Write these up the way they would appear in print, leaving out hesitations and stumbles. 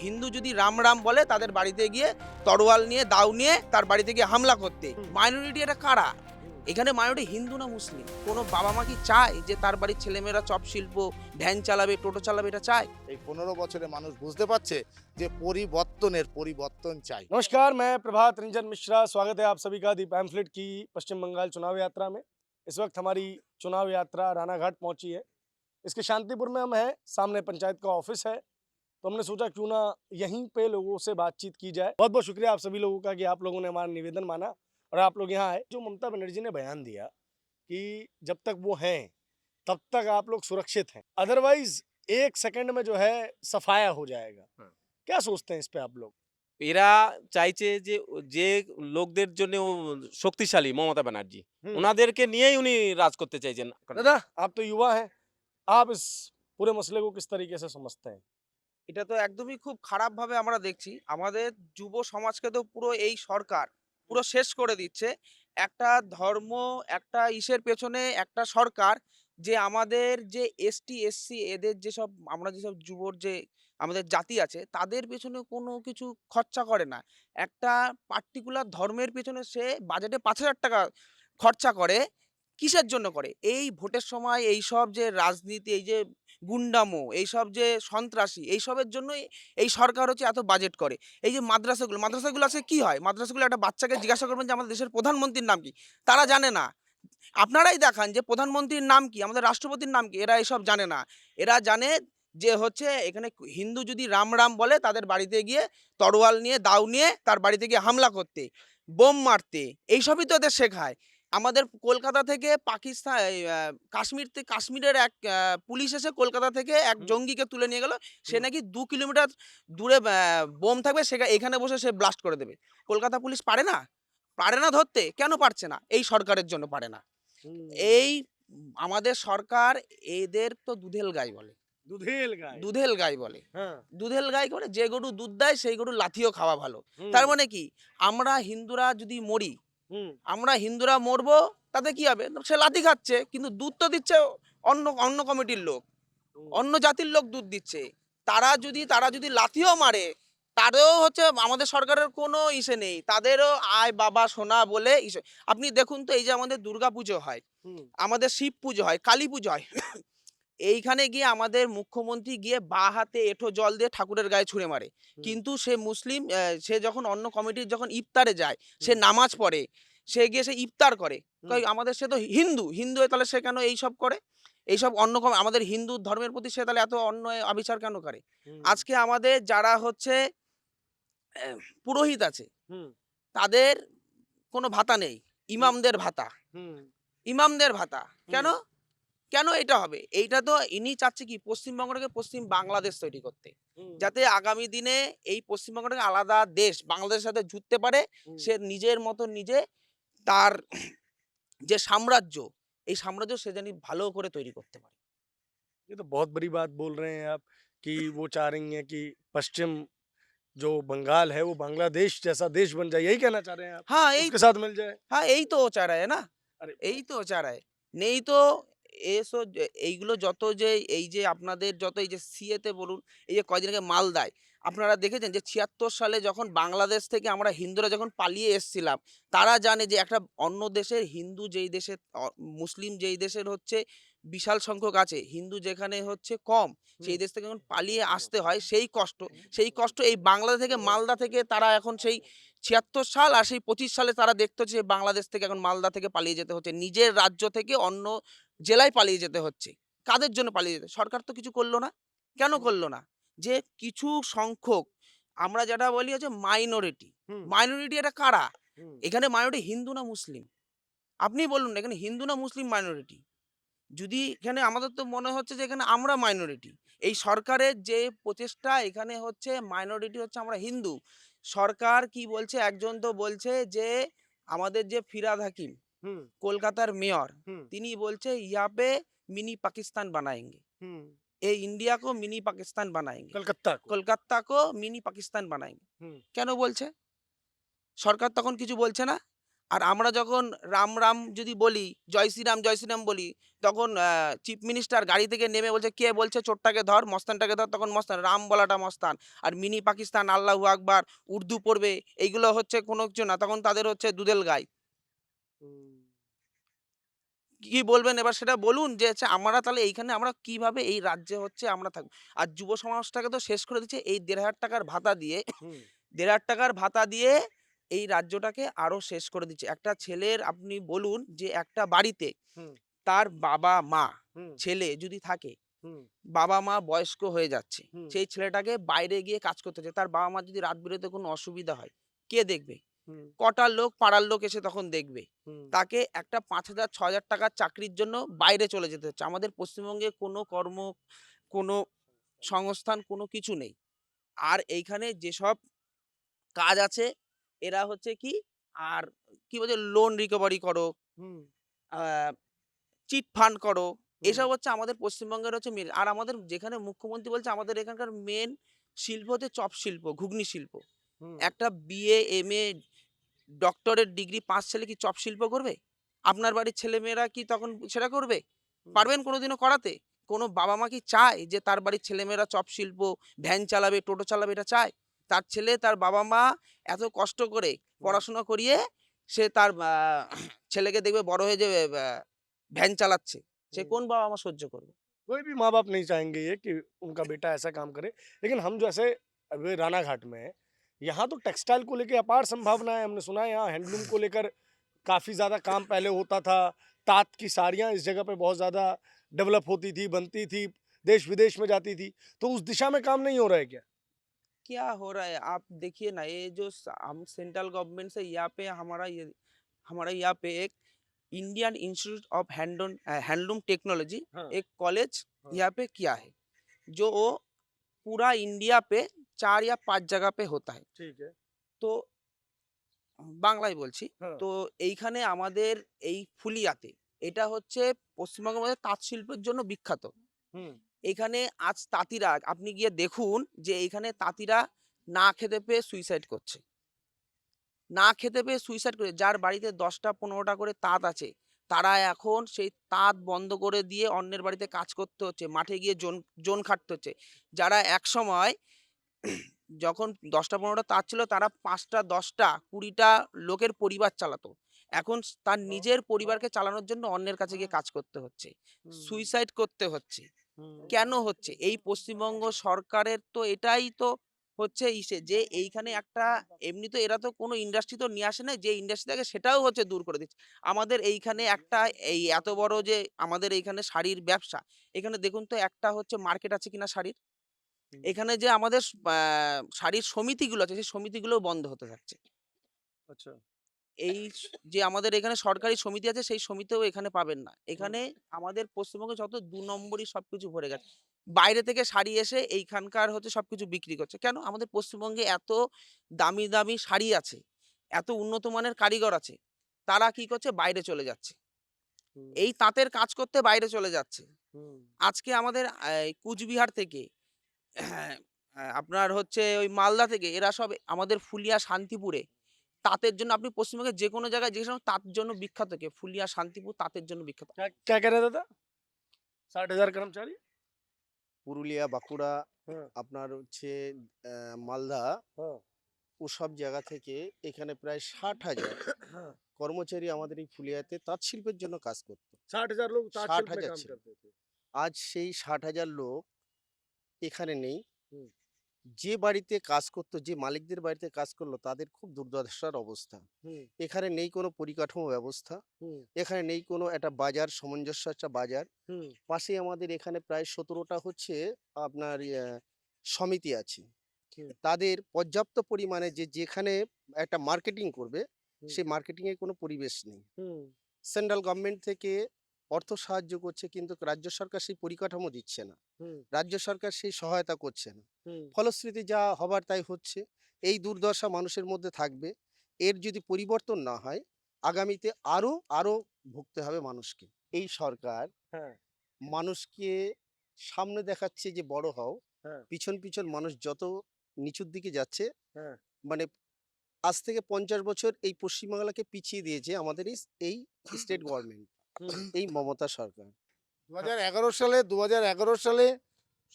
হিন্দু যদি রাম রাম বলে তাদের বাড়িতে গিয়ে তরোয়াল নিয়ে দাও নিয়ে তার বাড়িতে গিয়ে হামলা করতে। মাইনরিটি এটা কারা? এখানে মাইনরিটি হিন্দু না মুসলিম? কোনো বাবা মা কি চায় যে তার বাড়ির ছেলেমেয়েরা চপ শিল্প, ভ্যান চালাবে, টোটো চালাবে? এটা চায়? এই 15 বছরে মানুষ বুঝতে পারছে যে পরিবর্তন চাই। नमस्कार, मैं प्रभात रंजन मिश्रा। स्वागत है आप सभी का दी पैम्फलेट की पश्चिम बंगाल चुनाव यात्रा में। इस वक्त हमारी चुनाव यात्रा रानाघाट पहुंची है। इसके शांतिपुर में हम हैं, सामने पंचायत का ऑफिस है, तो हमने सोचा क्यों ना यहीं पे लोगों से बातचीत की जाए। बहुत बहुत शुक्रिया आप सभी लोगों का कि आप लोगों ने हमारा निवेदन माना और आप लोग यहाँ आए। जो ममता बनर्जी ने बयान दिया कि जब तक वो हैं तब तक आप लोग सुरक्षित हैं, अदरवाइज 1 सेकंड में जो है सफाया हो जाएगा। क्या सोचते हैं इस पे आप लोग? এরা চাইছে যে যে লোকদের জন্য ও শক্তিশালী মমতা ব্যানার্জি ওনাদেরকে নিয়েই উনি রাজ করতে চাইছেন। दादा, आप तो युवा हैं, आप इस पूरे मसले को किस तरीके से समझते हैं? এটা তো একদমই খুব খারাপভাবে আমরা দেখছি। আমাদের যুব সমাজকে তো পুরো এই সরকার পুরো শেষ করে দিচ্ছে। একটা ধর্ম, একটা ইসের পেছনে একটা সরকার যে আমাদের যে এসটি, এসসি এদের যেসব আমরা যেসব যুবর যে আমাদের জাতি আছে তাদের পেছনে কোনো কিছু খরচা করে না। একটা পার্টিকুলার ধর্মের পেছনে সে বাজেটে ৫,০০০ টাকা খরচা করে। কিসের জন্য করে? এই ভোটের সময় এইসব যে রাজনীতি, এই যে গুন্ডামো, এইসব যে সন্ত্রাসী, এইসবের জন্যই এই সরকার হচ্ছে এত বাজেট করে। এই যে মাদ্রাসাগুলো আছে কি হয়? মাদ্রাসাগুলো একটা বাচ্চাকে জিজ্ঞাসা করবেন যে আমাদের দেশের প্রধানমন্ত্রীর নাম কি? তারা জানে না। আপনারাই দেখান যে প্রধানমন্ত্রীর নাম কি? আমাদের রাষ্ট্রপতির নাম কি? এরা এসব জানে না। এরা জানে যে হচ্ছে এখানে হিন্দু যদি রাম রাম বলে তাদের বাড়িতে গিয়ে তরোয়াল নিয়ে দাও নিয়ে তার বাড়িতে গিয়ে হামলা করতে, বোম মারতে, এইসবই তো এদের শেখায়। আমাদের কলকাতা থেকে পাকিস্তান কাশ্মীরের এক পুলিশ এসে কলকাতা থেকে এক জঙ্গিকে তুলে নিয়ে গেল। সে নাকি ২ কিলোমিটার দূরে বোম থাকবে এখানে বসে সে ব্লাস্ট করে দেবে। কলকাতা পুলিশ পারে না? পারে না ধরতে? কেন পারছে না? এই সরকারের জন্য পারে না। এই আমাদের সরকার এদের তো দুধেল গাই বলে। दुधेल गाय। দুধেল গাই বলে। हाँ। দুধেল গাই করে যে গরু দুধ দেয় সেই গরু লাথিও খাওয়া ভালো। তার মানে কি? আমরা হিন্দুরা যদি মরি, আমরা হিন্দুরা মরবো, তাতে কি হবে? সে লাথি খাচ্ছে কিন্তু দুধ তো দিচ্ছে অন্য কমিটির লোক, অন্য জাতির লোক দুধ দিচ্ছে। তারা যদি লাথিও মারে, তাদেরও হচ্ছে আমাদের সরকারের কোনো ইসে নেই। তাদেরও আয় বাবা সোনা বলে ইসে। আপনি দেখুন তো এই যে আমাদের দুর্গা পুজো হয়, আমাদের শিব পুজো হয়, কালী পুজো হয়। এইখানে গিয়ে আমাদের মুখ্যমন্ত্রী গিয়ে বাঁ হাতে এঁঠো জল দিয়ে ঠাকুরের গায়ে ছুঁড়ে মারে। কিন্তু সে মুসলিম, সে যখন অন্য কমিটির যখন ইফতারে যায়, সে নামাজ পড়ে, সে গিয়ে সে ইফতার করে। কই আমাদের সে তো হিন্দু হয়ে তাহলে সে কেন এইসব করে? এইসব আমাদের হিন্দু ধর্মের প্রতি সে তাহলে এত অন্যায় আবিচার কেন করে? আজকে আমাদের যারা হচ্ছে পুরোহিত আছে তাদের কোনো ভাতা নেই। ইমামদের ভাতা। ইমামদের ভাতা কেন? কেন এটা হবে? এইটা তো ইনি চাচ্ছে কি পশ্চিমবঙ্গটাকে পশ্চিম বাংলাদেশ তৈরি করতে, যাতে আগামী দিনে এই পশ্চিমবঙ্গটাকে আলাদা দেশ বাংলাদেশের সাথে জুড়তে পারে। সে নিজের মতো নিজে তার যে সাম্রাজ্য, এই সাম্রাজ্য সে জানি ভালো করে তৈরি করতে পারে। ये तो बहुत बड़ी बात बोल रहे हैं आप कि वो चाह रही हैं कि पश्चिम जो बंगाल है वो बांग्लादेश जैसा देश बन जाए, यही कहना चाह रहे हैं आप? हाँ, उसके साथ मिल जाए। হ্যাঁ এই তো ও চায় না। अरे এই তো ও চায়। নেই তো এইগুলো যত যে এই যে আপনাদের যত এই যে সিএতে বলুন, এই যে কয়দিন আগে মালদায় আপনারা দেখেছেন যে ৭৬ সালে যখন বাংলাদেশ থেকে আমরা হিন্দুরা যখন পালিয়ে এসেছিলাম, তারা জানে যে একটা অন্য দেশের হিন্দু যেই দেশে মুসলিম যেই দেশের হচ্ছে বিশাল সংখ্যক আছে, হিন্দু যেখানে হচ্ছে কম, সেই দেশ থেকে যখন পালিয়ে আসতে হয় সেই কষ্ট এই বাংলাদেশ থেকে মালদা থেকে তারা এখন সেই ৭৬ সাল আর সেই ২৫ সালে তারা দেখতে হচ্ছে যে বাংলাদেশ থেকে এখন মালদা থেকে পালিয়ে যেতে হচ্ছে। নিজের রাজ্য থেকে অন্য জেলায় পালিয়ে যেতে হচ্ছে। কাদের জন্য পালিয়ে যেতে? সরকার তো কিছু করলো না। কেন করলো না? যে কিছু সংখ্যক আমরা যেটা বলি হচ্ছে মাইনরিটি। মাইনরিটি এটা কারা? এখানে মাইনরিটি হিন্দু না মুসলিম? আপনি বলুন না এখানে হিন্দু না মুসলিম মাইনরিটি? যদি এখানে আমাদের তো মনে হচ্ছে যে এখানে আমরা মাইনরিটি। এই সরকারের যে প্রচেষ্টা এখানে হচ্ছে মাইনরিটি হচ্ছে আমরা হিন্দু। সরকার কি বলছে? একজন তো বলছে যে আমাদের যে ফিরহাদ হাকিম কলকাতার মেয়র, তিনি বলছে ইহা পে মিনি পাকিস্তান বানাएंगे। এই इंडिया को मिनी पाकिस्तान बनाएंगे। কলকাতা को मिनी पाकिस्तान बनाएंगे। কেন বলছে? সরকার তখন কিছু বলছে না। আর আমরা যখন রাম রাম যদি বলি, জয় শ্রীরাম বলি, তখন চিফ মিনিস্টার গাড়ি থেকে নেমে বলছে, কে বলছে চোরটাকে ধর, মস্তানটাকে ধর, তখন মস্তান, রাম বলাটা মস্তান। আর মিনি পাকিস্তান, আল্লাহু আকবার, উর্দু পড়বে, এইগুলো হচ্ছে কোনো কিছু না, তখন তাদের হচ্ছে দুধেল গাই। কি বলবেন এবার সেটা বলুন, যে হচ্ছে আমরা তাহলে এইখানে আমরা কিভাবে এই রাজ্যে হচ্ছে আমরা থাকবো? আর যুব সমাজটাকে তো শেষ করে দিচ্ছে এই ১,৫০০ টাকার ভাতা দিয়ে। ১,৫০০ টাকার ভাতা দিয়ে এই রাজ্যটাকে আরো শেষ করে দিচ্ছে। একটা ছেলের আপনি বলুন যে একটা বাড়িতে তার বাবা-মা, ছেলে যদি থাকে, বাবা-মা বয়স্ক হয়ে যাচ্ছে, সেই ছেলেটাকে বাইরে গিয়ে কাজ করতে হচ্ছে। তার বাবা-মার যদি রাত বিরেতে কোনো অসুবিধা হয়, কে দেখবে? কটা লোক, পাড়ার লোক এসে তখন দেখবে। তাকে একটা ৫,০০০ ৬,০০০ টাকার চাকরির জন্য বাইরে চলে যেতে হচ্ছে। আমাদের পশ্চিমবঙ্গে কোনো কর্ম, কোনো সংস্থান, কোনো কিছু নেই। আর এইখানে যেসব কাজ আছে, এরা হচ্ছে কি, আর কি বলছে, লোন রিকভারি করো, আ চিট ফান্ড করো। এসব হচ্ছে আমাদের পশ্চিমবঙ্গের হচ্ছে মেন। আর আমাদের যেখানে মুখ্যমন্ত্রী বলছে আমাদের এখানকার মেন শিল্প হচ্ছে চপ শিল্প, ঘুগনি শিল্প। একটা BA, MA, doctorate degree pass ছেলে কি চপ শিল্প করবে? আপনার বাড়ির ছেলেমেয়েরা কি তখন সেটা করবে? পারবেন কোনোদিনও করাতে? কোনো বাবা-মা কি চায় যে তার বাড়ির ছেলেমেয়েরা চপ শিল্প, ভ্যান চালাবে, টোটো চালাবে, এটা চায়? তার ছেলে, তার বাবা-মা এত কষ্ট করে পড়াশোনা করিয়ে সে তার ছেলেকে দেখবে বড় হয়ে যে ভ্যান চালাচ্ছে। সে কোন বাবা-মা সহ্য করবে? कोई भी माँ बाप नहीं चाहेंगे ये कि उनका बेटा ऐसा काम करे। लेकिन हम जैसे अभी रानाघाट में हैं, यहाँ तो टेक्सटाइल को लेके अपार संभावना है। हमने सुना है यहाँ हैंडलूम को लेकर काफ़ी ज़्यादा काम पहले होता था। तात की साड़ियाँ इस जगह पे बहुत ज़्यादा डेवलप होती थी, बनती थी, देश विदेश में जाती थी। तो उस दिशा में काम नहीं हो रहा है क्या? क्या हो रहा है आप देखिए ना, ये जो हम सेंट्रल गवर्नमेंट से यहाँ पे हमारा यहाँ पे एक Indian institute of handloom technology, हाँ, एक कॉलेज हाँ। यहाँ पे किया है, जो वो पूरा इंडिया पे 4 या 5 जगह पे होता है। ठीक है। তো বাংলায় বলছি। हाँ, তো এইখানে আমাদের এই ফুলিয়াতে, এটা হচ্ছে পশ্চিমবঙ্গের মধ্যে তাঁত শিল্পের জন্য বিখ্যাত। हुँ, এখানে আজ তাঁতিরা, আপনি গিয়ে দেখুন যে এইখানে তাঁতিরা না খেতে পেয়ে সুইসাইড করছে। না খেতে পেয়ে সুইসাইড করে, যার বাড়িতে ১০টা ১৫টা করে তাঁত আছে, তারা এখন সেই তাঁত বন্ধ করে দিয়ে অন্যের বাড়িতে কাজ করতে হচ্ছে। মাঠে গিয়ে জন খাটতে হচ্ছে। যারা একসময় যখন ১০টা ১৫টা তাঁত ছিল, তারা ৫টা ১০টা ২০টা লোকের পরিবার চালাতো। এখন তার নিজের পরিবারকে চালানোর জন্য অন্যের কাছে গিয়ে কাজ করতে হচ্ছে। সুইসাইড করতে হচ্ছে। কেন হচ্ছে? এই পশ্চিমবঙ্গ সরকারের তো এটাই তো হচ্ছে যে এইখানে একটা, এমনি তো এরা তো কোনো ইন্ডাস্ট্রি তো নিয়ে আসে নাই, যে ইন্ডাস্ট্রি থাকে সেটাও হচ্ছে দূর করে দিচ্ছে। আমাদের এইখানে একটা, এই এত বড় যে আমাদের এইখানে শাড়ির ব্যবসা, এখানে দেখুন তো একটা হচ্ছে মার্কেট আছে কিনা শাড়ির? এখানে যে আমাদের শাড়ির সমিতিগুলো আছে, সেই সমিতিগুলোও বন্ধ হতে যাচ্ছে। अच्छा। যে আমাদের এখানে সরকারি সমিতি আছে, সেই সমিতিও এখানে পাবেন না। এখানে আমাদের পশ্চিমবঙ্গে যত ২ নম্বরই সবকিছু ভরে গেছে। বাইরে থেকে শাড়ি এসে এইখানকার হচ্ছে সবকিছু বিক্রি করছে। কেন? আমাদের পশ্চিমবঙ্গে এত দামি, দামি শাড়ি আছে, এত উন্নত মানের কারিগর আছে। তারা কি করছে? বাইরে চলে যাচ্ছে। हुँ, এই তাঁতের কাজ করতে বাইরে চলে যাচ্ছে। हुँ, আজকে আমাদের কুচবিহার থেকে, আপনার হচ্ছে ওই মালদা থেকে, এরা সব আমাদের ফুলিয়া, শান্তিপুরে তাঁতের জন্য, আপনি পশ্চিমবঙ্গের যেকোনো জায়গায় জিজ্ঞেস করুন, তাঁতের জন্য বিখ্যাত কে? ফুলিয়া, শান্তিপুর তাঁতের জন্য বিখ্যাত। क्या क्या कह रहे दादा? 60,000 कर्मचारी? পুরুলিয়া, বাঁকুড়া, हाँ, আপনার হচ্ছে মালদা, हाँ, ওসব জায়গা থেকে এখানে প্রায় ৬০,০০০ हाँ। কর্মচারী আমাদের এই ফুলিয়াতে তাঁত শিল্পের জন্য কাজ করত। 60,000 लोग ताज शिल्प में ৬০,০০০ काम ছিল। करते थे। আজ সেই ৬০,০০০ লোক এখানে নেই। হুম। যে বাড়িতে কাজ করতো, যে মালিকদের বাড়িতে কাজ করলো, তাদের খুব দুর্দশার অবস্থা। হুম, এখানে নেই কোনো পরিকাঠামো ব্যবস্থা, হুম, এখানে নেই কোনো একটা বাজার, সামঞ্জস্য একটা বাজার। হুম, পাশেই আমাদের এখানে প্রায় ১৭টা হচ্ছে আপনার সমিতি আছে। হুম, তাদের পর্যাপ্ত পরিমাণে যেখানে একটা মার্কেটিং করবে, হুম, সেই মার্কেটিং এর কোনো পরিবেশ নেই। হুম, সেন্ট্রাল গভর্নমেন্ট থেকে অর্থ সাহায্য করছে, কিন্তু রাজ্য সরকার সেই পরিকাঠামো দিচ্ছে না। হুম, রাজ্য সরকার সেই সহায়তা করছে না। হুম, ফলশ্রুতি যা হবার তাই হচ্ছে। এই দুর্দশা মানুষের মধ্যে থাকবে। এর যদি পরিবর্তন না হয়, আগামীতে আরো ভুগতে হবে মানুষকে। এই সরকার হ্যাঁ, মানুষকে সামনে দেখাচ্ছে যে বড় হও, হ্যাঁ, পিছন মানুষ যত নিচুর দিকে যাচ্ছে, হ্যাঁ, মানে আজ থেকে 50 বছর এই পশ্চিমবাংলাকে পিছিয়ে দিয়েছে আমাদের এই স্টেট গভর্নমেন্ট, এই মমতা সরকার। 2011 সালে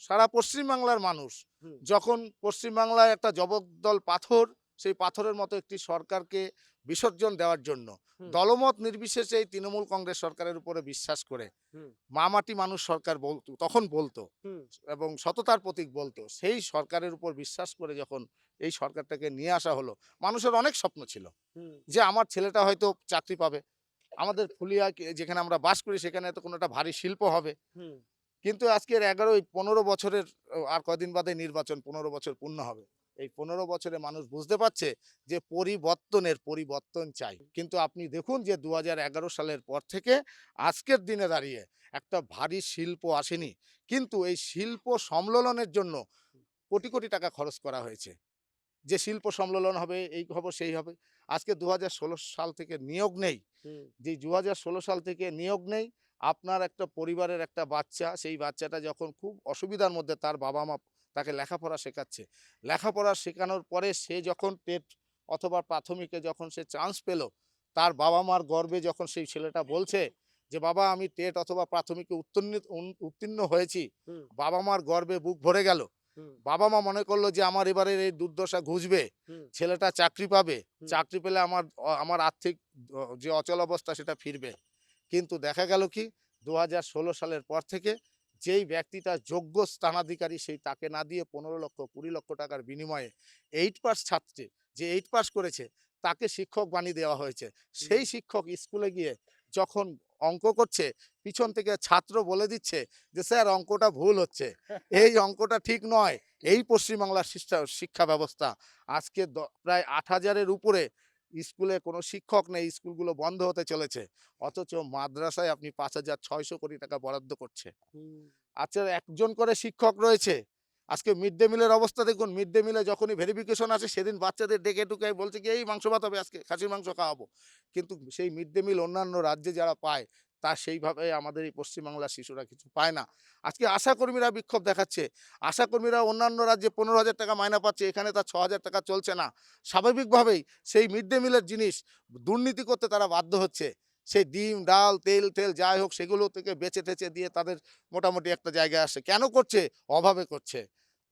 সারা পশ্চিমবাংলার মানুষ হুম। যখন পশ্চিমবাংলায় একটা জগদ্দল পাথর, সেই পাথরের মতো একটি সরকারকে বিসর্জন দেওয়ার জন্য হুম। দলমত নির্বিশেষে এই তৃণমূল কংগ্রেস সরকারের উপরে বিশ্বাস করে হুম। মামাটি মানুষ সরকার বলতো, তখন বলতো হুম। এবং সততার প্রতীক বলতো, সেই সরকারের উপর বিশ্বাস করে যখন এই সরকারটাকে নিয়ে আসা হলো, মানুষের অনেক স্বপ্ন ছিল হুম। যে আমার ছেলেটা হয়তো চাকরি পাবে, আমাদের ফুলিয়া যেখানে আমরা বাস করি সেখানে তো কোনো একটা ভারী শিল্প হবে। হুম। কিন্তু আজকের 15 বছরের আর কদিন বাদে নির্বাচন, 15 বছর পূর্ণ হবে। এই 15 বছরে মানুষ বুঝতে পারছে যে পরিবর্তন চাই। কিন্তু আপনি দেখুন যে 2011 সালের পর থেকে আজকের দিনে দাঁড়িয়ে একটা ভারী শিল্প আসেনি। কিন্তু এই শিল্প সম্মেলনের জন্য কোটি, কোটি টাকা খরচ করা হয়েছে। যে শিল্প সম্মেলন হবে, এই হবে, সেই হবে। আজকে 2016 সাল থেকে নিয়োগ নেই। হুম। যে 2016 সাল থেকে নিয়োগ নেই, আপনার একটা পরিবারের একটা বাচ্চা, সেই বাচ্চাটা যখন খুব অসুবিধার মধ্যে তার বাবা-মা তাকে লেখাপড়া শেখাচ্ছে। লেখাপড়া শেখানোর পরে সে যখন টেট অথবা প্রাথমিকে যখন সে চান্স পেল, তার বাবা-মার গর্বে যখন সেই ছেলেটা বলছে যে, "বাবা আমি টেট অথবা প্রাথমিকে উত্তীর্ণ হয়েছি।" হুম। বাবা-মার গর্বে বুক ভরে গেল। হুম। বাবা-মা মনে করলো যে আমার এবারের এই দুর্দশা ঘুচবে। হুম। ছেলেটা চাকরি পাবে। হুম। চাকরি পেলে আমার আর্থিক যে অচল অবস্থা সেটা ফিরবে। কিন্তু দেখা গেল কি 2016 সালের পর থেকে যেই ব্যক্তিটা যোগ্য স্থানাধিকারী সেই তাকে না দিয়ে 15 লক্ষ 20 লক্ষ টাকার বিনিময়ে 8 পাস ছাত্রী যে 8 পাস করেছে তাকে শিক্ষক বানিয়ে দেওয়া হয়েছে। সেই শিক্ষক স্কুলে গিয়ে যখন অঙ্ক করছে পিছন থেকে ছাত্র বলে দিচ্ছে যে স্যার অঙ্কটা ভুল হচ্ছে, এই অঙ্কটা ঠিক নয়। এই পশ্চিমবাংলার শিক্ষা ব্যবস্থা আজকে প্রায় 8,000-এর উপরে স্কুলে কোনো শিক্ষক নেই, স্কুলগুলো বন্ধ হতে চলেছে। অথচ মাদ্রাসায় আপনি 5,600 কোটি টাকা বরাদ্দ করছে। হুম। আচ্ছা একজন করে শিক্ষক রয়েছে। আজকে মিড ডে মিলের অবস্থা দেখুন, মিড ডে মিলে যখনই ভেরিফিকেশন আসে সেদিন বাচ্চাদের ডেকে টুকে বলছে কি এই মাংস ভাত হবে আজকে, খাসির মাংস খাওয়াবো। কিন্তু সেই মিড ডে মিল অন্যান্য রাজ্যে যারা পায় তা সেইভাবে আমাদের এই পশ্চিমবাংলার শিশুরা কিছু পায় না। আজকে আশাকর্মীরা বিক্ষোভ দেখাচ্ছে। আশাকর্মীরা অন্যান্য রাজ্যে 15,000 টাকা মাইনা পাচ্ছে, এখানে তার 6,000 টাকা চলছে না। স্বাভাবিকভাবেই সেই মিড ডে মিলের জিনিস দুর্নীতি করতে তারা বাধ্য হচ্ছে। সেই ডিম, ডাল, তেল যাই হোক সেগুলো থেকে বেচে-টেচে দিয়ে তাদের মোটামুটি একটা জায়গায় আসে। কেন করছে? অভাবে করছে।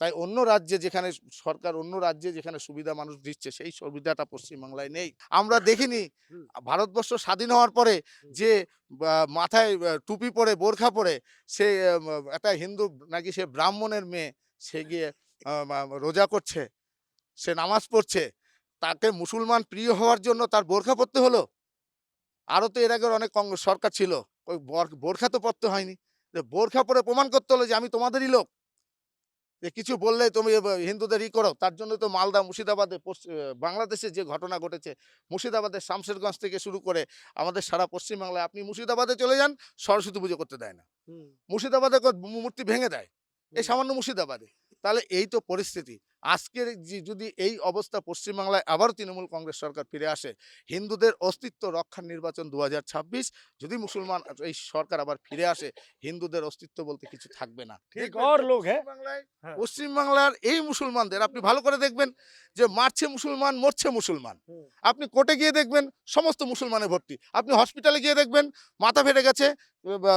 তাই অন্য রাজ্যে যেখানে সরকার অন্য রাজ্যে যেখানে সুবিধা মানুষ দিচ্ছে সেই সুবিধাটা পশ্চিমবাংলায় নেই। আমরা দেখিনি হুম। ভারতবর্ষ স্বাধীন হওয়ার পরে হুম। যে মাথায় টুপি পরে, বোরখা পরে সে একটা হিন্দু নাকি সে ব্রাহ্মণের মেয়ে, সে গিয়ে রোজা করছে, সে নামাজ পড়ছে। তাকে মুসলমান প্রিয় হওয়ার জন্য তার বোরখা পরতে হলো? আরও তো এর আগের অনেক সরকার ছিল। ওই বোরখা তো পরতে হয়নি। যে বোরখা পরে প্রমাণ করতে হলো যে আমি তোমাদেরই লোক। যে কিছু বললে তুমি হিন্দুদের করো। তার জন্য তো মালদা, মুর্শিদাবাদে বাংলাদেশে যে ঘটনা ঘটেছে, মুর্শিদাবাদের শামশেরগঞ্জ থেকে শুরু করে আমাদের সারা পশ্চিমবাংলায় আপনি মুর্শিদাবাদে চলে যান, সরস্বতী পুজো করতে দেয় না। হুম। মুর্শিদাবাদে মূর্তি ভেঙে দেয়। এই সামান্য মুর্শিদাবাদে। তাহলে এই তো পরিস্থিতি। আজকের যদি এই অবস্থা পশ্চিমবাংলায় আবারও তৃণমূল কংগ্রেস সরকার ফিরে আসে, হিন্দুদের অস্তিত্ব রক্ষার নির্বাচন 2026 যদি মুসলমান এই সরকার আবার ফিরে আসে, হিন্দুদের অস্তিত্ব বলতে কিছু থাকবে না। ठीक দেখবেন और যে लोग हैं हाँ। পশ্চিমবাংলার এই মুসলমানদের আপনি ভালো করে দেখবেন যে মারছে মুসলমান, মরছে মুসলমান। হুম। আপনি কোর্টে গিয়ে দেখবেন সমস্ত মুসলমানে ভর্তি। আপনি হসপিটালে গিয়ে দেখবেন মাথা ফেটে গেছে,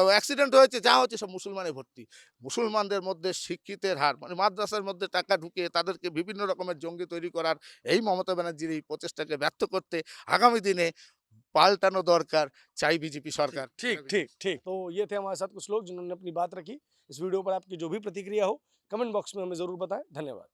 অ্যাক্সিডেন্ট হয়েছে, যা হচ্ছে সব মুসলমানে ভর্তি। মুসলমানদের মধ্যে শিক্ষিতের হার মানে মাদ্রাসার মধ্যে টাকা ঢুকিয়ে তাদেরকে বিভিন্ন রকমের জঙ্গি তৈরি করার এই মমতা ব্যানার্জির এই প্রচেষ্টাকে ব্যর্থ করতে আগামী দিনে পাল্টানো দরকার চাই বিজেপি সরকার। ठीक तो ये थे हमारे साथ कुछ लोग जिन्होंने अपनी बात रखी। इस वीडियो पर आपकी जो भी प्रतिक्रिया हो कमेंट बॉक्स में हमें ज़रूर बताएं। धन्यवाद।